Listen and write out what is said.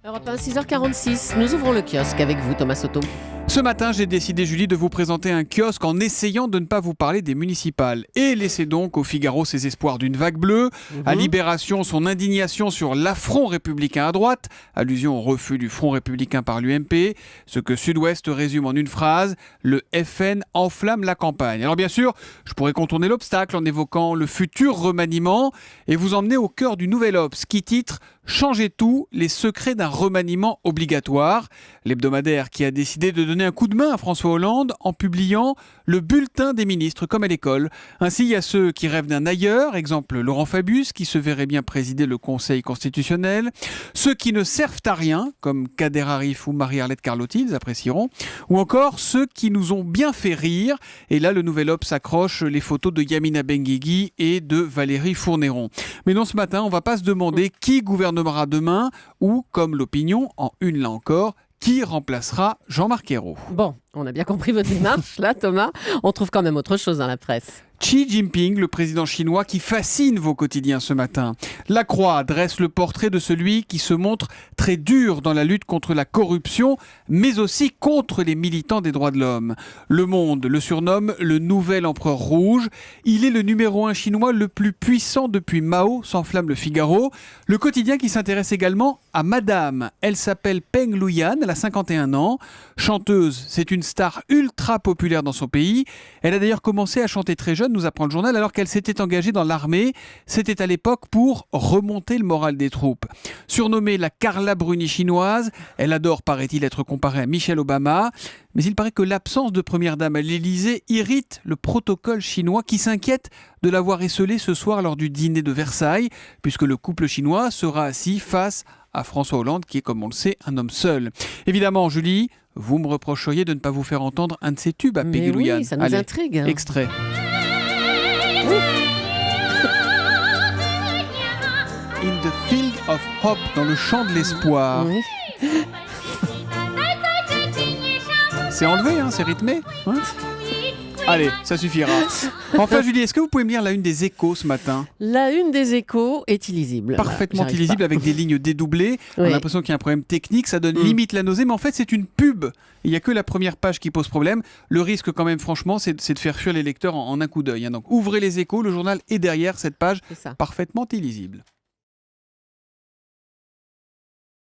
Europe 1, 6h46, nous ouvrons le kiosque avec vous, Thomas Soto. Ce matin, j'ai décidé, Julie, de vous présenter un kiosque en essayant de ne pas vous parler des municipales. Et laissez donc au Figaro ses espoirs d'une vague bleue, à Libération son indignation sur l'affront républicain à droite, allusion au refus du Front républicain par l'UMP, ce que Sud-Ouest résume en une phrase, le FN enflamme la campagne. Alors bien sûr, je pourrais contourner l'obstacle en évoquant le futur remaniement et vous emmener au cœur du nouvel Obs qui titre « Changez tout, les secrets d'un remaniement obligatoire ». L'hebdomadaire qui a décidé de donner un coup de main à François Hollande en publiant le bulletin des ministres comme à l'école. Ainsi, il y a ceux qui rêvent d'un ailleurs, exemple Laurent Fabius qui se verrait bien présider le Conseil constitutionnel, ceux qui ne servent à rien, comme Kader Arif ou Marie-Arlette Carlotti, ils apprécieront, ou encore ceux qui nous ont bien fait rire. Et là, le Nouvel Obs s'accroche les photos de Yamina Benguigui et de Valérie Fournéron. Mais non, ce matin, on ne va pas se demander qui gouvernera demain ou, comme l'opinion, en une là encore, qui remplacera Jean-Marc Ayrault. Bon, on a bien compris votre démarche là, Thomas. On trouve quand même autre chose dans la presse. Xi Jinping, le président chinois qui fascine vos quotidiens ce matin. La Croix dresse le portrait de celui qui se montre très dur dans la lutte contre la corruption, mais aussi contre les militants des droits de l'homme. Le Monde le surnomme le nouvel empereur rouge. Il est le numéro 1 chinois le plus puissant depuis Mao, s'enflamme le Figaro. Le quotidien qui s'intéresse également à Madame. Elle s'appelle Peng Luyan, elle a 51 ans. Chanteuse, c'est une star ultra populaire dans son pays. Elle a d'ailleurs commencé à chanter très jeune, nous apprend le journal, alors qu'elle s'était engagée dans l'armée. C'était à l'époque pour remonter le moral des troupes. Surnommée la Carla Bruni chinoise, elle adore, paraît-il, être comparée à Michelle Obama. Mais il paraît que l'absence de première dame à l'Élysée irrite le protocole chinois qui s'inquiète de l'avoir esseulée ce soir lors du dîner de Versailles, puisque le couple chinois sera assis face à François Hollande, qui est, comme on le sait, un homme seul. Évidemment, Julie, vous me reprocheriez de ne pas vous faire entendre un de ces tubes à Peggy Luyan. Oui, ça nous Allez, intrigue. extrait. In the field of hope, dans le champ de l'espoir. Oui. C'est enlevé, hein, c'est rythmé. Hein. Allez, ça suffira. Enfin, Julie, est-ce que vous pouvez me lire la une des Échos ce matin ? La une des Échos est illisible. Parfaitement J'arrive illisible pas. avec des lignes dédoublées. On a Oui. l'impression qu'il y a un problème technique, ça donne limite la nausée, mais en fait c'est une pub. Il n'y a que la première page qui pose problème. Le risque quand même franchement c'est de faire fuir les lecteurs en un coup d'œil. Hein. Donc ouvrez les Échos, le journal est derrière cette page C'est ça. parfaitement illisible.